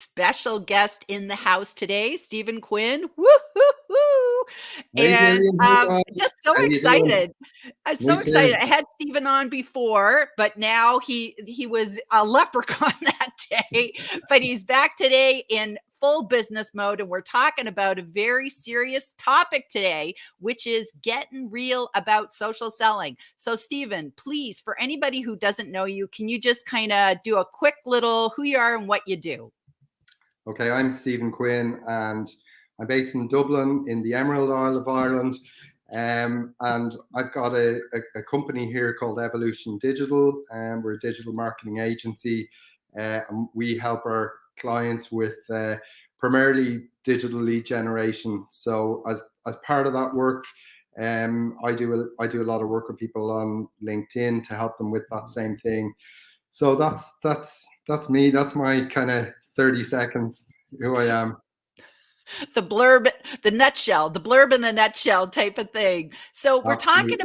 special guest in the house today, Stephen Quinn. Woo-hoo-hoo. Hey And Gillian, hey guys, just so how you doing? excited. I'm so Me excited. too. I had Stephen on before, but now he was a leprechaun that day, but he's back today in full business mode. And we're talking about a very serious topic today, which is getting real about social selling. So Stephen, please, for anybody who doesn't know you, can you just kind of do a quick little who you are and what you do? Okay, I'm Stephen Quinn, and I'm based in Dublin in the Emerald Isle of Ireland. And I've got a company here called Evolution Digital, and we're a digital marketing agency. And we help our clients with primarily digital lead generation. So as part of that work, I do a lot of work with people on LinkedIn to help them with that same thing. So that's me. That's my kind of 30 seconds who I am. The blurb, the nutshell, the blurb in a nutshell type of thing. So Absolutely.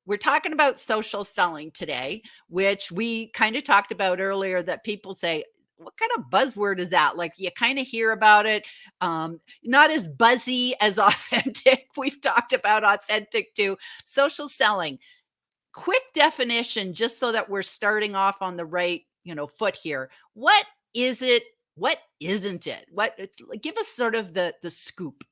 we're talking about social selling today, which we kind of talked about earlier, that people say, what kind of buzzword is that? Like, you kind of hear about it, not as buzzy as authentic. We've talked about authentic too. Social selling, quick definition, just so that we're starting off on the right, foot here. What is it? What isn't it? What it's give us sort of the scoop.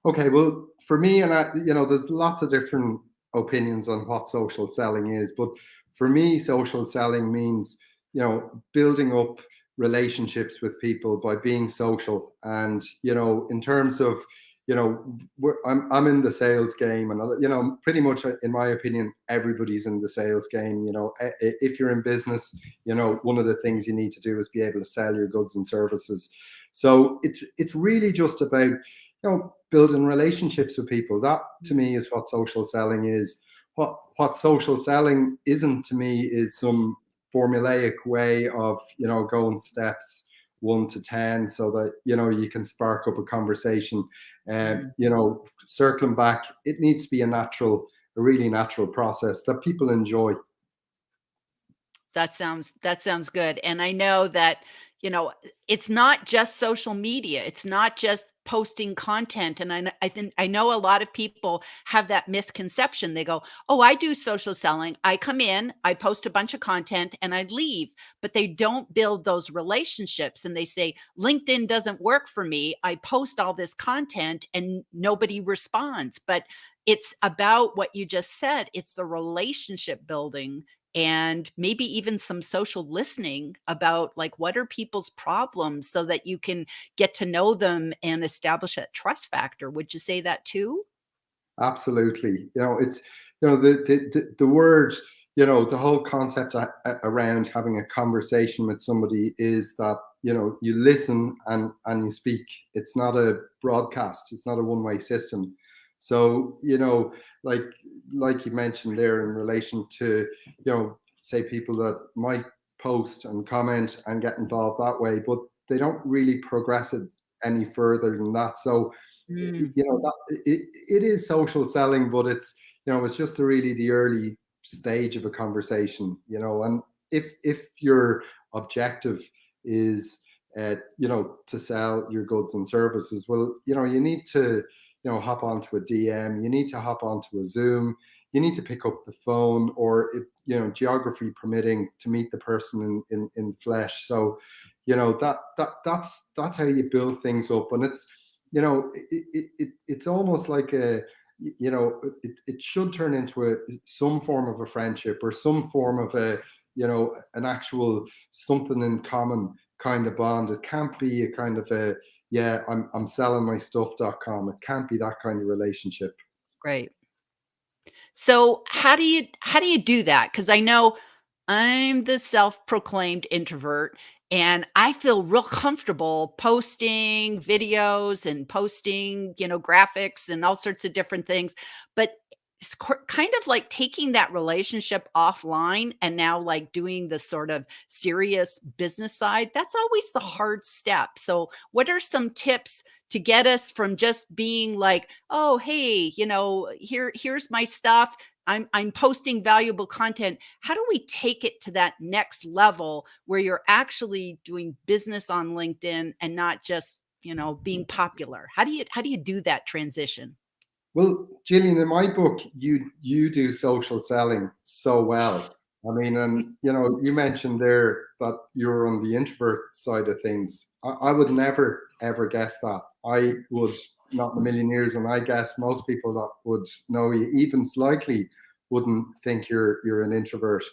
Okay, well, for me, and there's lots of different opinions on what social selling is, but for me, social selling means, building up relationships with people by being social. And, in terms of, I'm in the sales game, and, pretty much, in my opinion, everybody's in the sales game. If you're in business, one of the things you need to do is be able to sell your goods and services. So it's really just about, building relationships with people. That to me is what social selling is. What social selling isn't to me is some formulaic way of, going steps 1 to 10 so that, you can spark up a conversation. And, circling back, it needs to be a really natural process that people enjoy. That sounds good. And I know that, it's not just social media. It's not just posting content. And I know a lot of people have that misconception. They go, "Oh, I do social selling. I come in, I post a bunch of content and I leave." But they don't build those relationships, and they say, "LinkedIn doesn't work for me. I post all this content and nobody responds." But it's about what you just said. It's the relationship building, and maybe even some social listening about, like, what are people's problems, so that you can get to know them and establish that trust factor. Would you say that too? Absolutely. It's, the words, the whole concept around having a conversation with somebody is that, you listen and you speak. It's not a broadcast. It's not a one-way system. So, like, you mentioned there in relation to, say people that might post and comment and get involved that way, but they don't really progress it any further than that. So, Mm. that it is social selling, but it's just really the early stage of a conversation. And if your objective is to sell your goods and services, well, you need to hop onto a DM, you need to hop onto a Zoom, you need to pick up the phone, or if geography permitting, to meet the person in flesh. So that's how you build things up. And it's it's almost like it should turn into some form of a friendship, or some form of an actual something in common kind of bond. It can't be a kind of I'm selling my stuff.com. It can't be that kind of relationship. Right. So how do you do that? Because I know I'm the self-proclaimed introvert, and I feel real comfortable posting videos and posting, graphics and all sorts of different things. But it's kind of like taking that relationship offline and now, like, doing the sort of serious business side. That's always the hard step. So what are some tips to get us from just being like, "Oh, hey, here's my stuff," I'm posting valuable content. How do we take it to that next level where you're actually doing business on LinkedIn and not just, being popular? How do you do that transition? Well, Gillian, in my book, you do social selling so well. I mean, and you mentioned there that you're on the introvert side of things. I would never ever guess that. I would not in a million years, and I guess most people that would know you even slightly wouldn't think you're an introvert.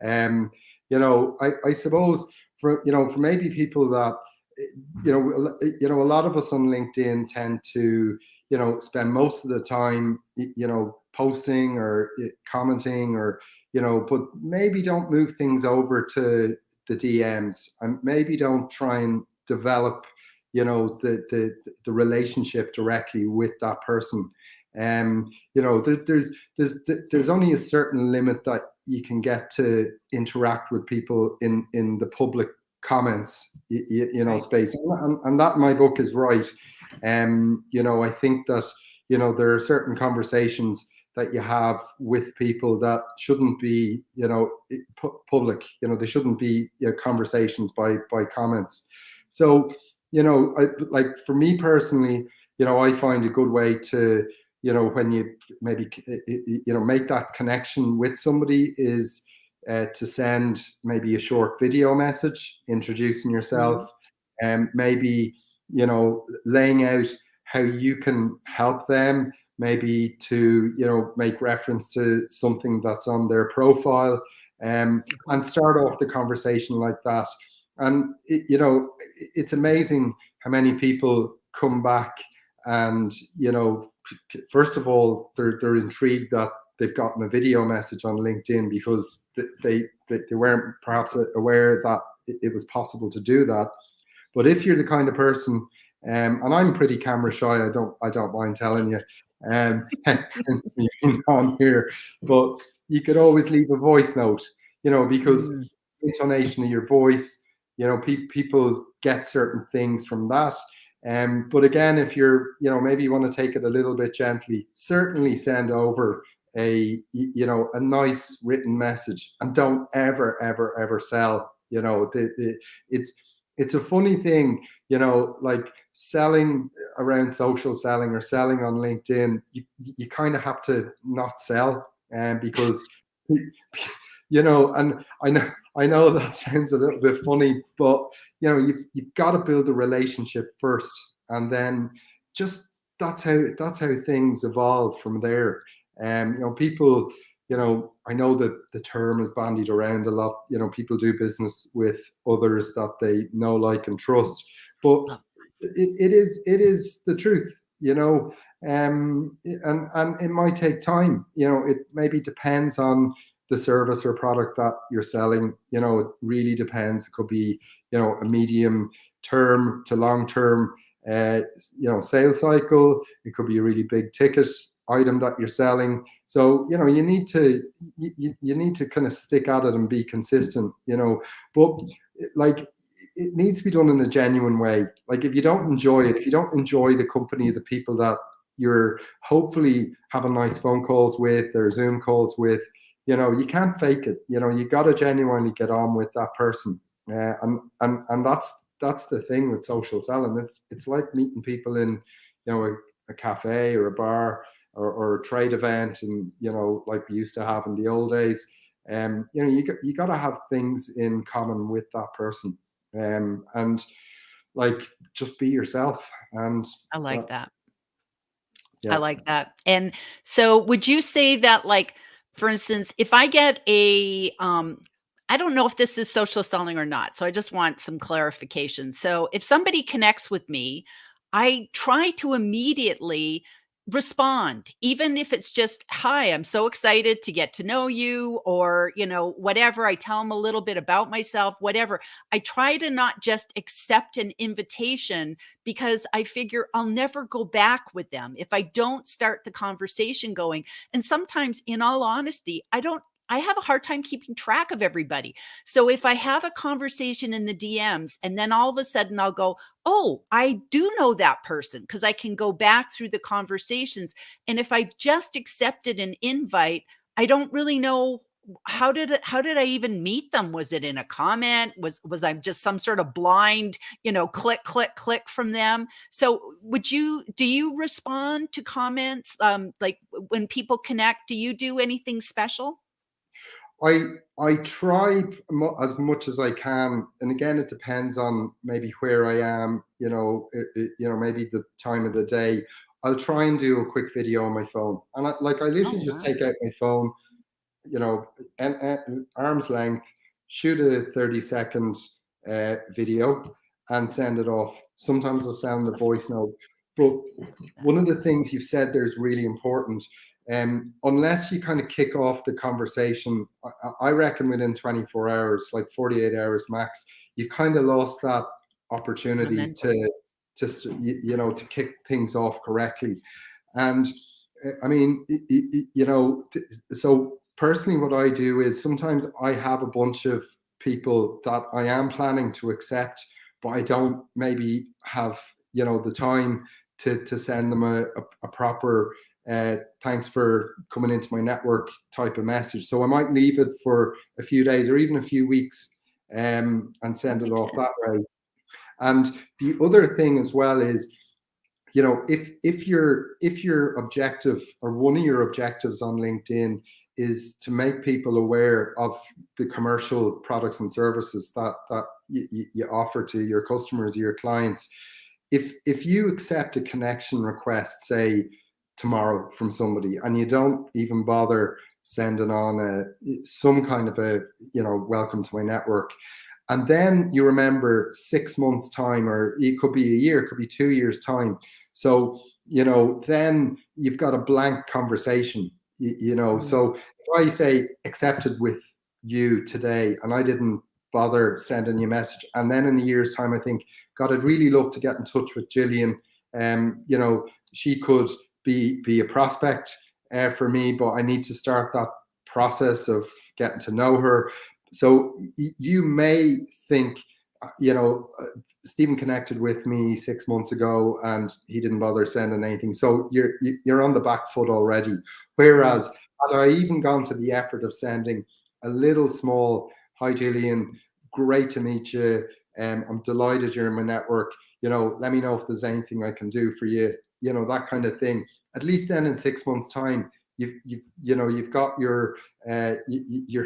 Um, I suppose for maybe people that a lot of us on LinkedIn tend to spend most of the time posting or commenting or but maybe don't move things over to the DMs, and maybe don't try and develop the relationship directly with that person. There's only a certain limit that you can get to interact with people in the public comments Right. space, and that in my book is right. I think that there are certain conversations that you have with people that shouldn't be public. They shouldn't be conversations by comments. So like for me personally, I find a good way to when you maybe make that connection with somebody is to send maybe a short video message introducing Mhm. yourself, and maybe laying out how you can help them, maybe to make reference to something that's on their profile, and start off the conversation like that. And it's amazing how many people come back and first of all they're intrigued that they've gotten a video message on LinkedIn, because they weren't perhaps aware that it was possible to do that. But if you're the kind of person, and I'm pretty camera shy, I don't mind telling you, hence me being on here, but you could always leave a voice note, because Mm. intonation of your voice, people get certain things from that. But again, if you're, maybe you want to take it a little bit gently, certainly send over a nice written message, and don't ever, ever, ever sell. It's a funny thing, like selling around social selling or selling on LinkedIn. You kind of have to not sell, because and I know that sounds a little bit funny, but you've got to build a relationship first, and then just that's how things evolve from there. People, I know that the term is bandied around a lot. People do business with others that they know, like, and trust, but Love. it is the truth. And it might take time. It maybe depends on the service or product that you're selling. It really depends. It could be a medium term to long term sales cycle. It could be a really big ticket item that you're selling. So you need to kind of stick at it and be consistent. But like, it needs to be done in a genuine way. Like, if you don't enjoy it, if you don't enjoy the company of the people that you're hopefully having nice phone calls with or Zoom calls with, you can't fake it. You got to genuinely get on with that person. And that's the thing with social selling. It's like meeting people in a cafe or a bar, or a trade event, and like we used to have in the old days. You got to have things in common with that person, and like, just be yourself. And I like that, that. I yeah. like that. And so would you say that, like, for instance, if I get I don't know if this is social selling or not, so I just want some clarification. So if somebody connects with me, I try to immediately respond, even if it's just, "Hi, I'm so excited to get to know you," or, whatever. I tell them a little bit about myself, whatever. I try to not just accept an invitation, because I figure I'll never go back with them if I don't start the conversation going. And sometimes, in all honesty, I have a hard time keeping track of everybody. So if I have a conversation in the DMs and then all of a sudden I'll go, "Oh, I do know that person," because I can go back through the conversations. And if I've just accepted an invite, I don't really know how did I even meet them? Was it in a comment? Was I just some sort of blind, click, click, click from them? So do you respond to comments? Like when people connect, do you do anything special? I try as much as I can, and again, it depends on maybe where I am. Maybe the time of the day. I'll try and do a quick video on my phone, and I Oh, literally just wow. take out my phone, arm's length, shoot a 30-second video, and send it off. Sometimes I'll send a voice note, but one of the things you've said there is really important. Unless you kind of kick off the conversation, I reckon within 24 hours, like 48 hours max, you've kind of lost that opportunity Momentum. to kick things off correctly. And I mean, so personally, what I do is sometimes I have a bunch of people that I am planning to accept, but I don't maybe have the time to send them a proper thanks for coming into my network type of message. So I might leave it for a few days or even a few weeks, and That send it makes off that sense. way. And the other thing as well is, if your objective or one of your objectives on LinkedIn is to make people aware of the commercial products and services that you offer to your customers, your clients, if you accept a connection request, say tomorrow, from somebody, and you don't even bother sending on some kind of a welcome to my network, and then you remember 6 months time, or it could be a year, it could be 2 years time, so then you've got a blank conversation. Mm, So if I say accepted with you today and I didn't bother sending you a message, and then in a year's time I think, God, I'd really love to get in touch with Gillian. She could be a prospect for me, but I need to start that process of getting to know her. So you may think, you know, Stephen connected with me 6 months ago and he didn't bother sending anything. So you're on the back foot already. mm. Whereas had I even gone to the effort of sending a little small, hi Gillian, great to meet you. I'm delighted you're in my network. Let me know if there's anything I can do for you. That kind of thing. At least then in 6 months' time, you've got your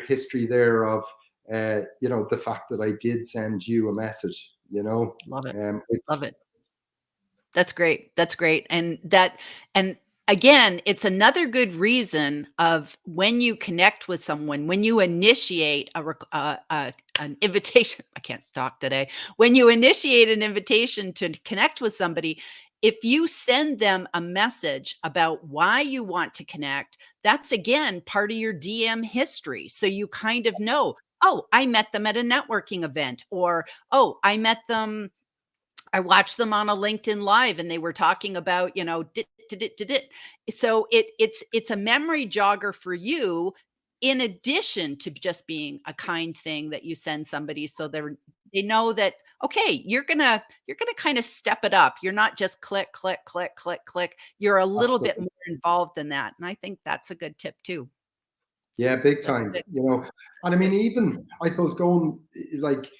history there of the fact that I did send you a message. Love it. Which, Love it. That's great. That's great. And again, it's another good reason of when you connect with someone, when you initiate an invitation. I can't talk today. When you initiate an invitation to connect with somebody, if you send them a message about why you want to connect, that's again part of your DM history. So you kind of know, oh, I met them at a networking event, or oh, I watched them on a LinkedIn Live and they were talking about, dit, dit, dit, dit, dit. So it's a memory jogger for you, in addition to just being a kind thing that you send somebody, so they know that, okay, you're gonna kind of step it up. You're not just click, click, click, click, click. You're a little bit absolutely. more involved than that. And I think that's a good tip too. Yeah, big That's time. good. And I mean, even I suppose going like,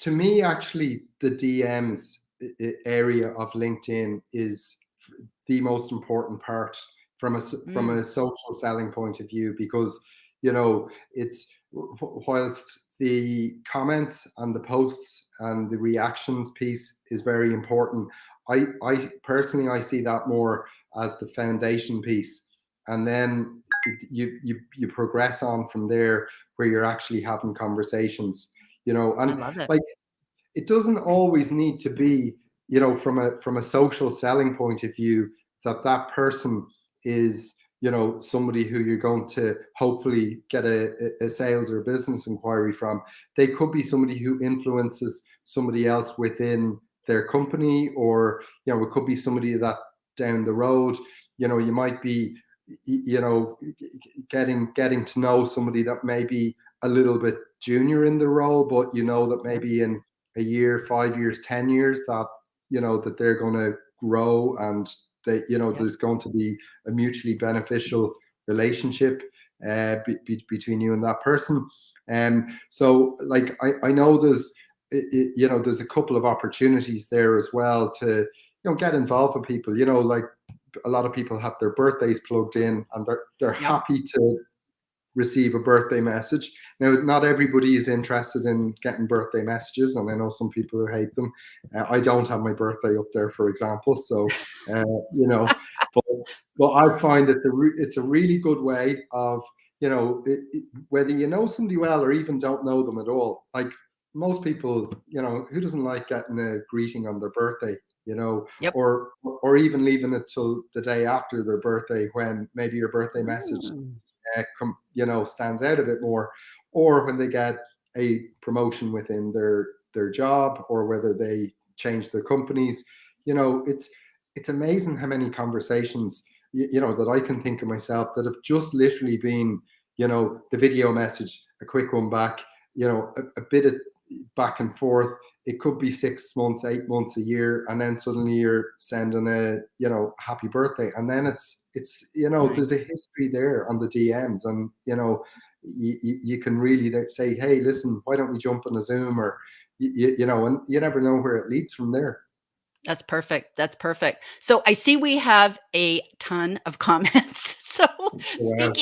to me, actually, the DMs area of LinkedIn is the most important part from from Mm, a social selling point of view, because it's whilst the comments and the posts and the reactions piece is very important. I personally, I see that more as the foundation piece, and then you progress on from there, where you're actually having conversations. I And love it. like, it doesn't always need to be, from a social selling point of view, that person is, somebody who you're going to hopefully get a sales or business inquiry from. They could be somebody who influences somebody else within their company, or it could be somebody that down the road, you might be, getting to know somebody that may be a little bit junior in the role, but that Yep. maybe in a year, 5 years, 10 years, that that they're going to grow, and they Yep. there's going to be a mutually beneficial relationship. between you and that person. So like I know there's a couple of opportunities there as well to get involved with people. Like a lot of people have their birthdays plugged in, and they're Yep. happy to receive a birthday message. Now, not everybody is interested in getting birthday messages, and I know some people who hate them. I don't have my birthday up there, for example. So, uh, you know, but, but I find it's a really good way of, whether you know somebody well or even don't know them at all. Like most people, who doesn't like getting a greeting on their birthday, Yep. or even leaving it till the day after their birthday when maybe your birthday message Mm. stands out a bit more, or when they get a promotion within their job, or whether they change their companies. It's amazing how many conversations that I can think of myself that have just literally been the video message, a quick one back, a bit of back and forth. It could be 6 months, 8 months, a year, and then suddenly you're sending a happy birthday, and then it's Right. there's a history there on the DMs, and you can really say, hey, listen, why don't we jump on a Zoom, or and you never know where it leads from there. That's perfect. That's perfect. So I see we have a ton of comments. So Wow.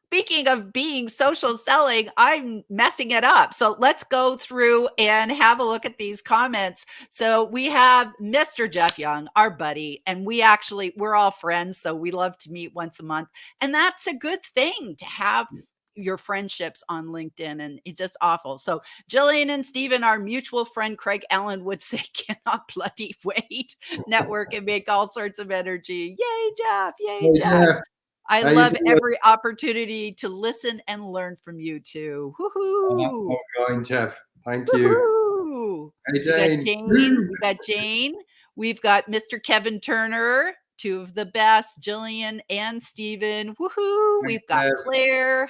speaking of being social selling, I'm messing it up. So let's go through and have a look at these comments. So we have Mr. Jeff Young, our buddy, and we're all friends, so we love to meet once a month. And that's a good thing to have your friendships on LinkedIn, and it's just awful. So Gillian and Stephen, our mutual friend Craig Allen would say, cannot bloody wait. Network and make all sorts of energy. Yay, Jeff. Yay, Hey, Jeff. Jeff, I how you love doing? every opportunity to listen and learn from you too. How's Woohoo. it going, Jeff? Thank you. Woohoo. Hey, We got Jane. Jane. We got Jane. We've got Mr. Kevin Turner, two of the best, Gillian and Stephen. Woohoo. Thanks, We've got Jeff. Claire.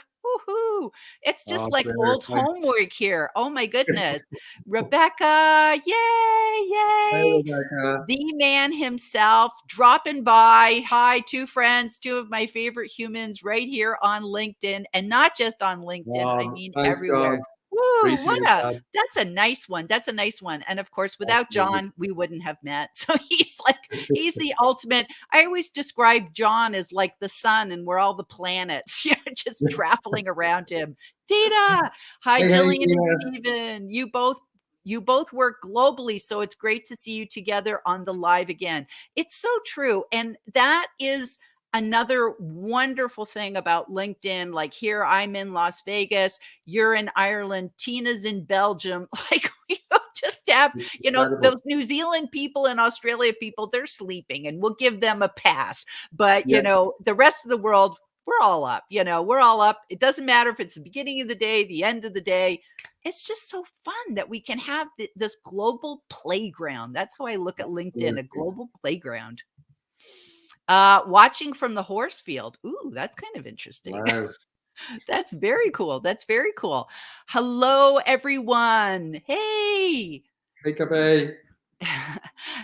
Woohoo. It's just Oh, like Claire, old thanks. homework here. Oh my goodness. Rebecca. Yay. Hey, Yay. Rebecca. The man himself dropping by. Hi, two friends, two of my favorite humans right here on LinkedIn, and not just on LinkedIn. I mean, Thanks, everywhere. John. Woo, Appreciate that. that's a nice one. That's a nice one. And of course, without Absolutely. John, we wouldn't have met. So he's the ultimate. I always describe John as like the sun, and we're all the planets, just traveling around him. Data. Hi, Hey, hey, Gillian and Tina. Stephen. You both work globally, so it's great to see you together on the live again. It's so true. And that is another wonderful thing about LinkedIn. Like here, I'm in Las Vegas, you're in Ireland, Tina's in Belgium. Like we just have, It's incredible. those New Zealand people and Australia people, they're sleeping and we'll give them a pass. But, Yeah, the rest of the world, we're all up, we're all up. It doesn't matter if it's the beginning of the day, the end of the day. It's just so fun that we can have this global playground. That's how I look at LinkedIn, a absolutely. global playground. Watching from the horse field. Ooh, that's kind of interesting. Wow. That's very cool. That's very cool. Hello, everyone. Hey. Hey, Cabe.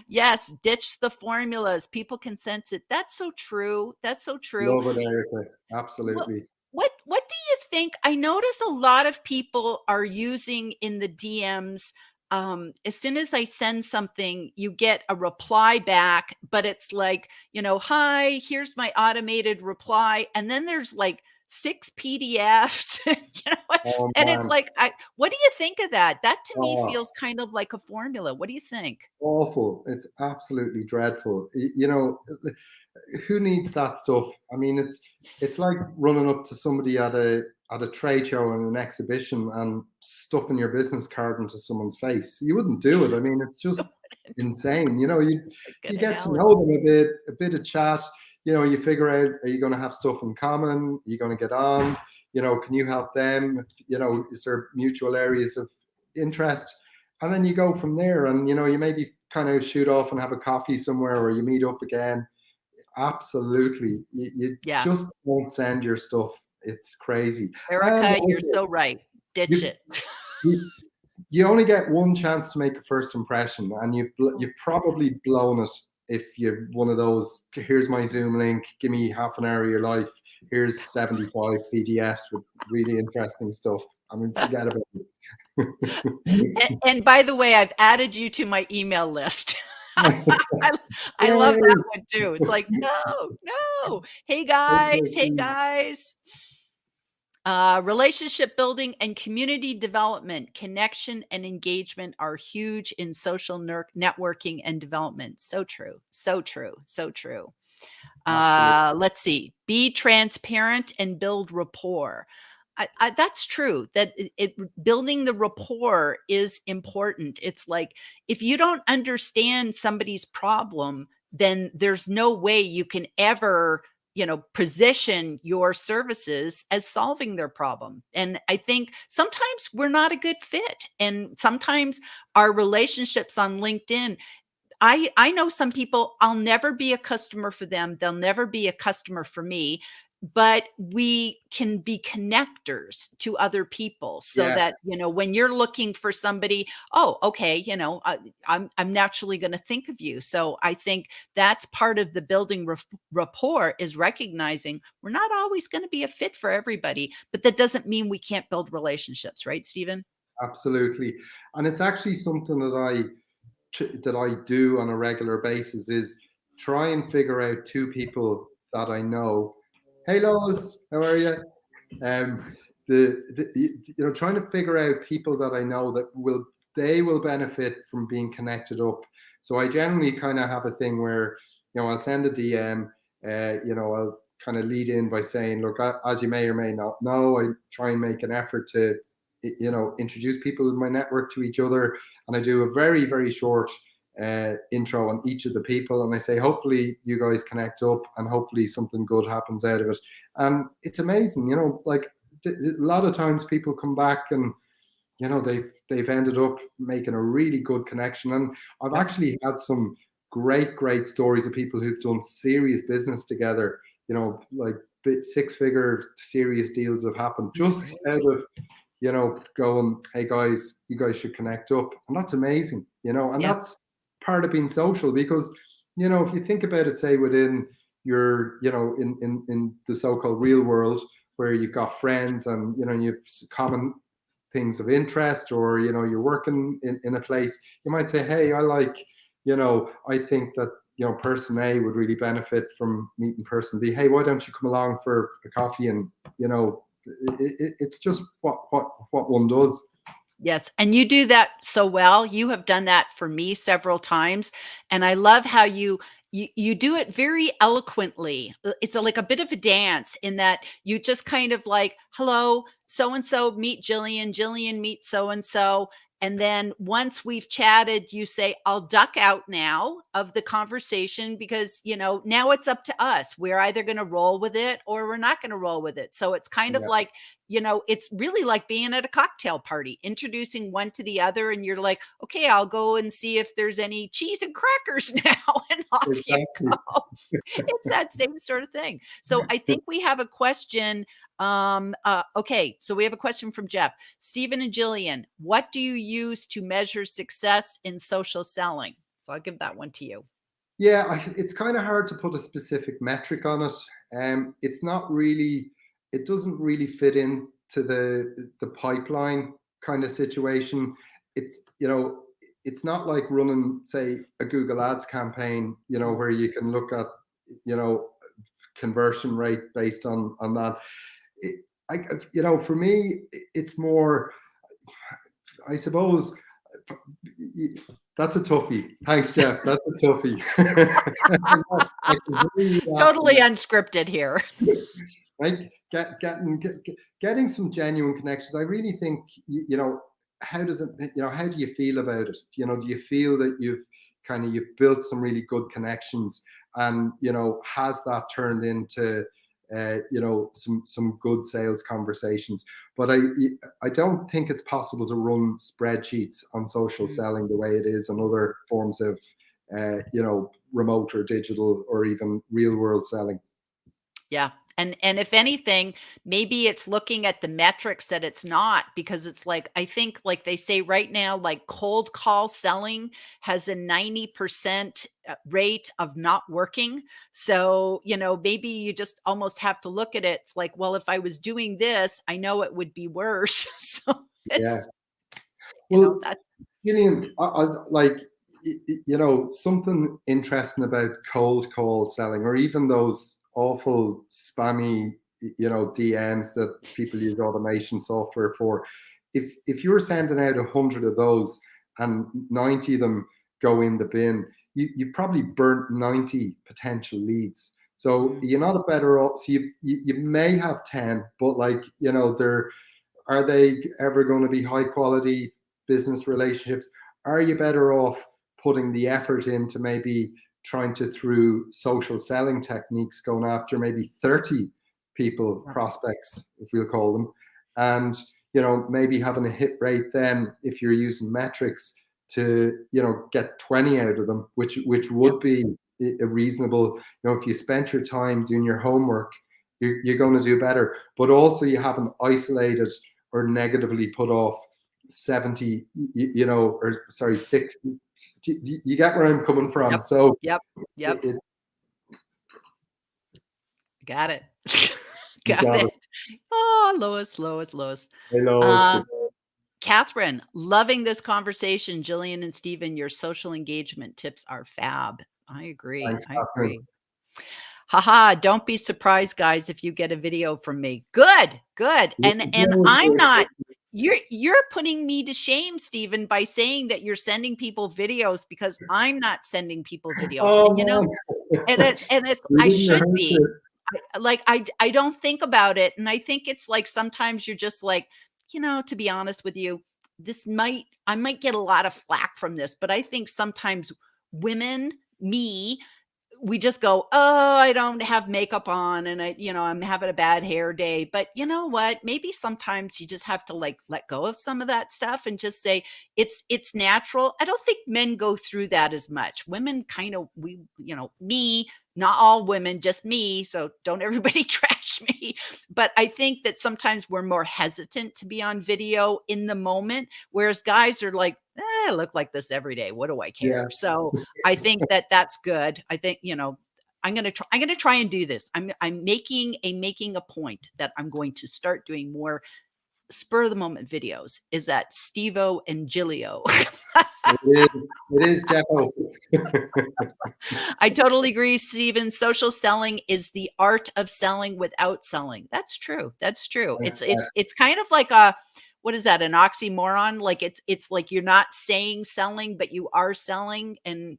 Yes, ditch the formulas. People can sense it. That's so true. That's so true. Love it, Erica. What Absolutely. what do you think? I notice a lot of people are using in the DMs. As soon as I send something, you get a reply back, but it's like, hi, here's my automated reply. And then there's like 6 PDFs, Oh, and it's man. like, what do you think of that? That to me Oh, feels kind of like a formula. What do you think? awful. It's absolutely dreadful. Who needs that stuff? I mean, it's like running up to somebody at a trade show and an exhibition and stuffing your business card into someone's face. You wouldn't do it. I mean, it's just insane. You Good get to analogy. know them a bit of chat. You figure out, are you going to have stuff in common? Are you going to get on? Can you help them? Is there mutual areas of interest? And then you go from there, and you maybe kind of shoot off and have a coffee somewhere, or you meet up again. Absolutely. You Yeah. just won't send your stuff. It's crazy. And Erica, you're also, so right. Ditch you, it. you, you only get one chance to make a first impression, and you've probably blown it if you're one of those, here's my Zoom link, give me half an hour of your life, here's 75 PDFs with really interesting stuff. I mean, forget about it. And by the way, I've added you to my email list. I love Yay! that one too. It's like, no, no. Hey guys, hey guys. Relationship building and community development, connection and engagement are huge in social networking and development. So true, so true, so true. Absolutely. Let's see. Be transparent and build rapport. That's true. That building the rapport is important. It's like if you don't understand somebody's problem, then there's no way you can ever, position your services as solving their problem. And I think sometimes we're not a good fit, and sometimes our relationships on LinkedIn, I know some people, I'll never be a customer for them. They'll never be a customer for me, but we can be connectors to other people so Yeah, that, when you're looking for somebody, oh, okay, I'm naturally going to think of you. So I think that's part of the building rapport, is recognizing we're not always going to be a fit for everybody, but that doesn't mean we can't build relationships, right, Stephen? absolutely. And it's actually something that I do on a regular basis is try and figure out two people that I know. Hey Lois, how are you? Um, trying to figure out people that I know that will benefit from being connected up. So I generally kind of have a thing where I'll send a DM. I'll kind of lead in by saying, look, as you may or may not know, I try and make an effort to introduce people in my network to each other, and I do a very, very short intro on each of the people, and I say hopefully you guys connect up and hopefully something good happens out of it. And it's amazing, like a lot of times people come back and they've ended up making a really good connection. And I've actually had some great stories of people who've done serious business together, like six-figure serious deals have happened just out of going, hey guys, you guys should connect up. And that's amazing, and Yeah. that's part of being social. Because if you think about it, say within your in the so-called real world, where you've got friends and you've common things of interest, or you're working in a place, you might say, hey, I think that person A would really benefit from meeting person B. Hey, why don't you come along for a coffee? And it's just what one does. Yes, and you do that so well. You have done that for me several times, and I love how you do it very eloquently. It's like a bit of a dance in that you just kind of like, "Hello, so and so, meet Gillian. Gillian, meet so and so." And then once we've chatted, you say, "I'll duck out now of the conversation because, now it's up to us. We're either going to roll with it or we're not going to roll with it." So it's kind of Yeah, like, it's really like being at a cocktail party, introducing one to the other, and you're like, okay, I'll go and see if there's any cheese and crackers now, and off you exactly. go. It's that same sort of thing. So I think we have a question. Okay, so we have a question from Jeff. Stephen and Gillian, what do you use to measure success in social selling? So I'll give that one to you. Yeah, it's kind of hard to put a specific metric on it. It's not really, it doesn't really fit into the pipeline kind of situation. It's it's not like running, say, a Google Ads campaign, where you can look at you know conversion rate based on that. It, for me, it's more, I suppose. That's a toughie. Thanks, Jeff. That's a toughie. I can hear you Totally laughing. unscripted here. Right? Getting some genuine connections. I really think, how does it, how do you feel about it? Do you feel that you've built some really good connections, and has that turned into some good sales conversations? But I don't think it's possible to run spreadsheets on social Mm. selling the way it is on other forms of remote or digital or even real world selling. Yeah, And if anything, maybe it's looking at the metrics that it's not, because it's like, I think like they say right now, like cold call selling has a 90% rate of not working. So, maybe you just almost have to look at it. It's like, well, if I was doing this, I know it would be worse. So Yeah. it's, Well, that. Gillian, something interesting about cold call selling, or even those awful spammy, DMs that people use automation software for. If you're sending out 100 of those and 90 of them go in the bin, you probably burnt 90 potential leads. So Mm, you're not better off. So you may have 10, but they're are they ever going to be high quality business relationships? Are you better off putting the effort into maybe trying to, through social selling techniques, going after maybe 30 people, right. prospects, if we'll call them, and maybe having a hit rate then, if you're using metrics, to get 20 out of them, which Yep. would be a reasonable, if you spent your time doing your homework, you're going to do better. But also you haven't isolated or negatively put off 70, or sorry, 60. You get where I'm coming from. Yep. So Yep. Yep. it Got it. you Got got it. it. Oh, Lois, Lois, Lois. Hello. Um, Catherine, loving this conversation. Gillian and Stephen, your social engagement tips are fab. I agree. Thanks, I Catherine. agree. Haha, don't be surprised, guys, if you get a video from me. Good, good. And I'm not, you're putting me to shame, Stephen, by saying that you're sending people videos, because I'm not sending people videos. Oh And man, and it's we I didn't should rehearse be. this. I don't think about it, and I think it's like sometimes you're just like, to be honest with you, I might get a lot of flack from this, but I think sometimes women, me, we just go, "Oh, I don't have makeup on and I'm having a bad hair day." But you know what? Maybe sometimes you just have to like let go of some of that stuff and just say it's natural. I don't think men go through that as much. Women kind of me, not all women, just me, so don't everybody trash me. But I think that sometimes we're more hesitant to be on video in the moment, whereas guys are like, I look like this every day. What do I Yeah. care? So I think that that's good. I think, I'm going to try and do this. I'm making a point that I'm going to start doing more spur of the moment videos. Is that Stevo and Gilio? It is. It is definitely. I totally agree, Steven. Social selling is the art of selling without selling. That's true. That's true. It's kind of like a, what is that? An oxymoron? Like it's like you're not saying selling, but you are selling, and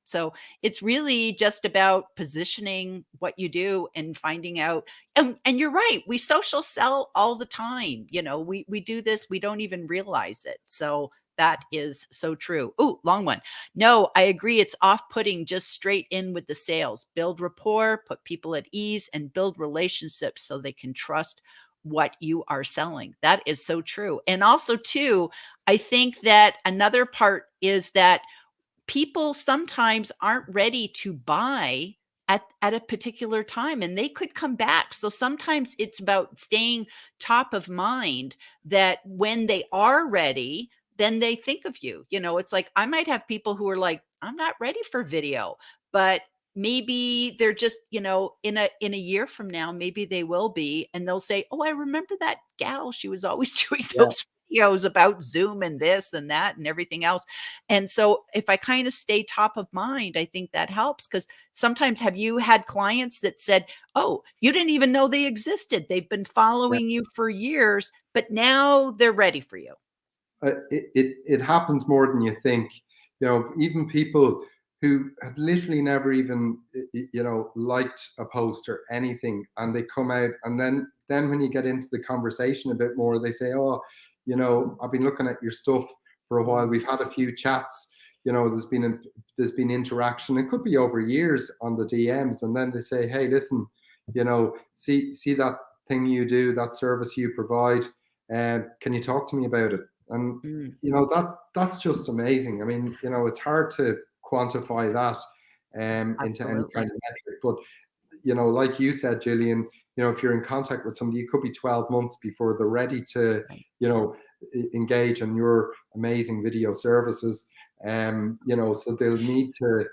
so it's really just about positioning what you do and finding out. And you're right. We social sell all the time. We do this. We don't even realize it. So that is so true. Oh, long one. No, I agree. It's off putting just straight in with the sales. Build rapport, put people at ease, and build relationships so they can trust what you are selling. That is so true. And also, too, I think that another part is that people sometimes aren't ready to buy at a particular time, and they could come back. So sometimes it's about staying top of mind, that when they are ready, then they think of you. It's like I might have people who are like, I'm not ready for video, but maybe they're just, in a year from now, maybe they will be, and they'll say, oh, I remember that gal, she was always doing Yeah. those videos about Zoom and this and that and everything else. And so if I kind of stay top of mind, I think that helps, because sometimes, have you had clients that said, oh, you didn't even know they existed? They've been Yeah. following you for years, but now they're ready for you. It happens more than you think. Even people who have literally never even liked a post or anything, and they come out, and then when you get into the conversation a bit more, they say, oh, I've been looking at your stuff for a while. Mm, We've had a few chats. There's been interaction. It could be over years on the DMs, and then they say, hey, listen, see that thing you do, that service you provide. Can you talk to me about it? And mm, that's just amazing. I mean, it's hard to quantify that into any kind absolutely. of metric. But like you said, Gillian, if you're in contact with somebody, it could be 12 months before they're ready to, Right. engage in your amazing video services. So they'll need to,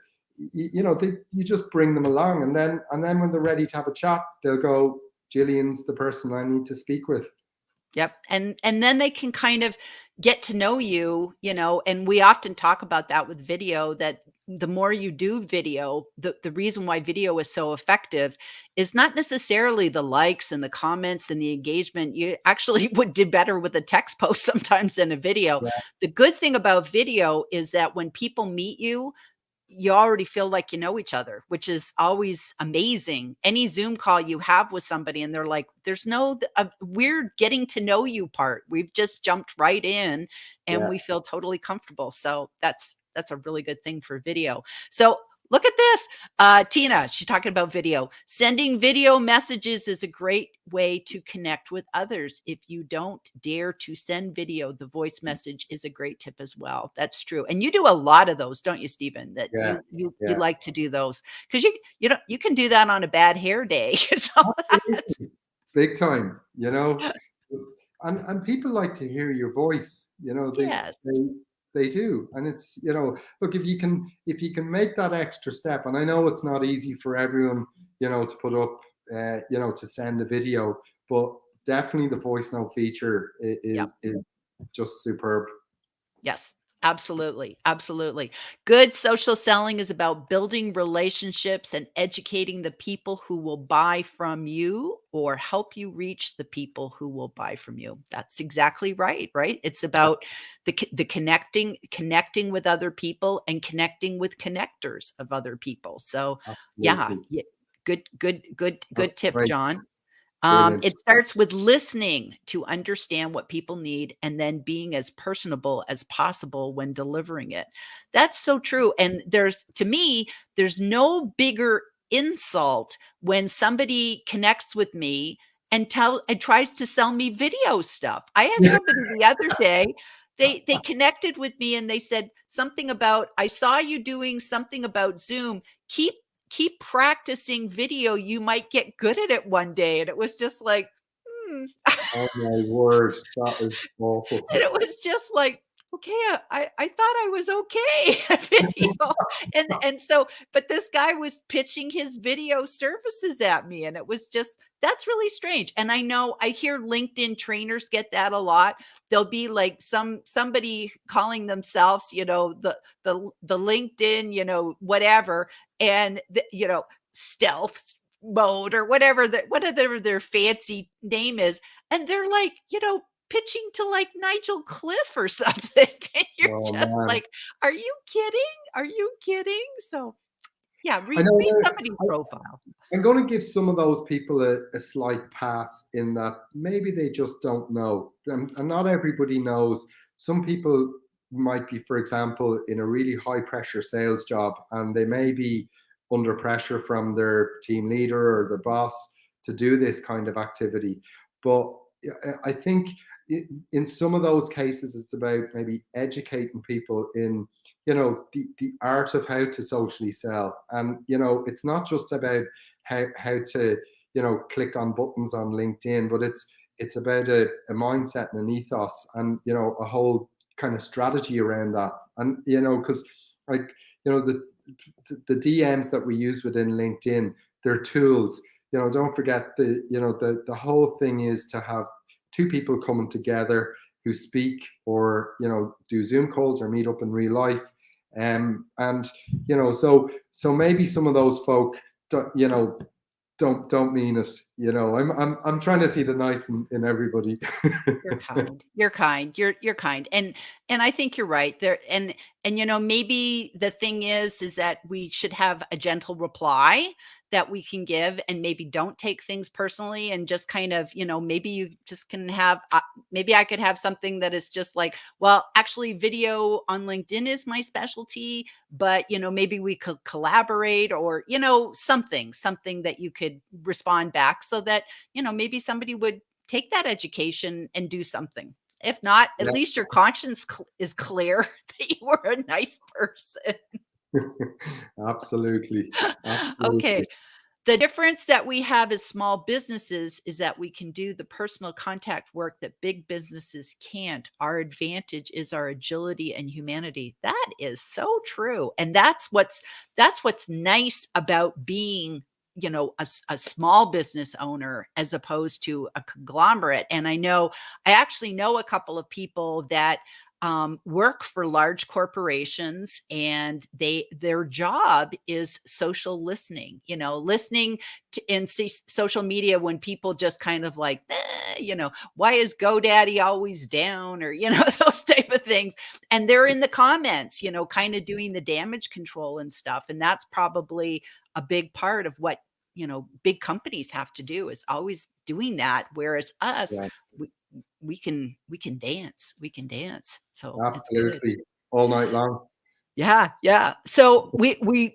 you just bring them along, and then when they're ready to have a chat, they'll go, Gillian's the person I need to speak with. Yep. And then they can kind of get to know you, and we often talk about that with video, that the more you do video, the reason why video is so effective is not necessarily the likes and the comments and the engagement. You actually would do better with a text post sometimes than a video. Yeah, The good thing about video is that when people meet you, you already feel like you know each other, which is always amazing. Any Zoom call you have with somebody and they're like, there's no weird getting to know you part. We've just jumped right in and yeah. we feel totally comfortable. So that's a really good thing for video. So look at this. Tina, she's talking about video. Sending video messages is a great way to connect with others. If you don't dare to send video, the voice message is a great tip as well. That's true. And you do a lot of those, don't you, Stephen? That Yeah, you yeah. like to do those because you can do that on a bad hair day. So that's, Absolutely. Big time, Just- and people like to hear your voice, yes. they they do. And it's, look, if you can make that extra step, and I know it's not easy for everyone, to put up, to send a video, but definitely the voice note feature Yep. is just superb. Yes, absolutely. Absolutely. Good social selling is about building relationships and educating the people who will buy from you or help you reach the people who will buy from you. That's exactly right, right? It's about the connecting with other people and connecting with connectors of other people. So, yeah, Absolutely. good That's tip, great. John. Brilliant. It starts with listening to understand what people need and then being as personable as possible when delivering it. That's so true. And to me, there's no bigger insult when somebody connects with me and tries to sell me video stuff. I had somebody the other day, they connected with me and they said something about, I saw you doing something about Zoom. Keep practicing video. You might get good at it one day. And it was just like, hmm. Oh my word, that is awful. And it was just like, okay, I thought I was okay at video. And so, but this guy was pitching his video services at me. And it was just, that's really strange. And I know I hear LinkedIn trainers get that a lot. There'll be like somebody calling themselves, the LinkedIn, whatever, and stealth mode or whatever their fancy name is. And they're like, pitching to like Nigel Cliff or something. And you're Oh just man. like, are you kidding? Are you kidding? So yeah, I read know. somebody's profile. I'm going to give some of those people a slight pass in that maybe they just don't know. And not everybody knows. Some people might be, for example, in a really high pressure sales job, and they may be under pressure from their team leader or their boss to do this kind of activity. But I think in some of those cases, it's about maybe educating people in, the art of how to socially sell. And, it's not just about how to, click on buttons on LinkedIn, but it's about a mindset and an ethos, and, a whole kind of strategy around that. And, because like, the DMs that we use within LinkedIn, they're tools. Don't forget the whole thing is to have two people coming together who speak, or do Zoom calls or meet up in real life. And so maybe some of those folk don't mean it. I'm trying to see the nice in everybody. You're kind. You're kind. You're kind. And I think you're right. And maybe the thing is that we should have a gentle reply that we can give, and maybe don't take things personally, and just kind of, maybe you just can have maybe I could have something that is just like, well, actually video on LinkedIn is my specialty, but maybe we could collaborate, or something that you could respond back, so that maybe somebody would take that education and do something. If not, at Yeah, least your conscience is clear that you were a nice person. absolutely, Okay. absolutely. The difference that we have as small businesses is that we can do the personal contact work that big businesses can't. Our advantage is our agility and humanity. That is so true. And that's what's nice about being, a small business owner as opposed to a conglomerate. And I actually know a couple of people that work for large corporations, and their job is social listening, listening to in social media when people just kind of like, why is GoDaddy always down, or those type of things, and they're in the comments, kind of doing the damage control and stuff, and that's probably a big part of what big companies have to do, is always doing that, whereas us, Yeah, we, we can dance, so it's good. absolutely. All night long. Yeah, yeah. So we blew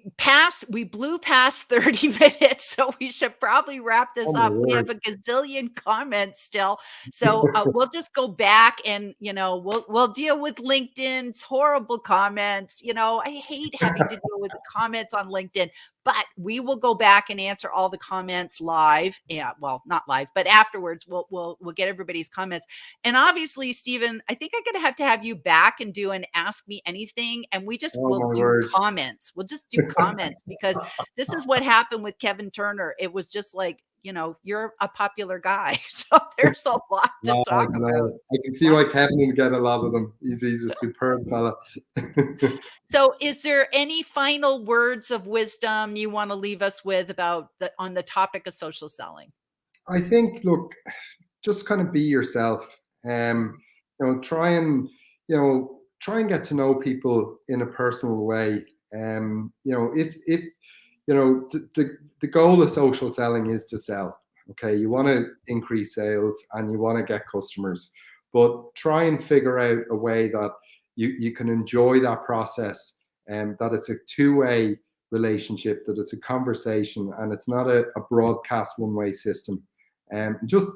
past 30 minutes, so we should probably wrap Oh this my up. We have word. a gazillion comments still. So we'll just go back, and we'll deal with LinkedIn's horrible comments. I hate having to deal with the comments on LinkedIn, but we will go back and answer all the comments live. Yeah, well, not live, but afterwards we'll get everybody's comments. And obviously, Stephen, I think I'm going to have you back and do an Ask Me Anything. And we just Oh will my do word. comments. We'll just do comments, because this is what happened with Kevin Turner. It was just like, you're a popular guy. So there's a lot to No, talk about. no. I can see Wow. why Kevin would get a lot of them. He's a superb fella. So is there any final words of wisdom you want to leave us with on the topic of social selling? I think, look, just kind of be yourself. Try and try and get to know people in a personal way. If the goal of social selling is to sell. Okay, you want to increase sales and you want to get customers, but try and figure out a way that you can enjoy that process, and that it's a two-way relationship, that it's a conversation, and it's not a broadcast one-way system. Just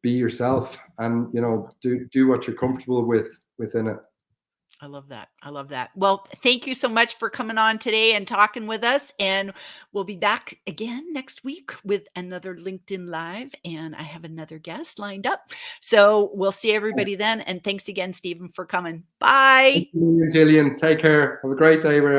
be yourself, and do what you're comfortable with within it. I love that. I love that. Well, thank you so much for coming on today and talking with us. And we'll be back again next week with another LinkedIn Live. And I have another guest lined up. So we'll see everybody then. And thanks again, Stephen, for coming. Bye. Thank you, Gillian. Take care. Have a great day,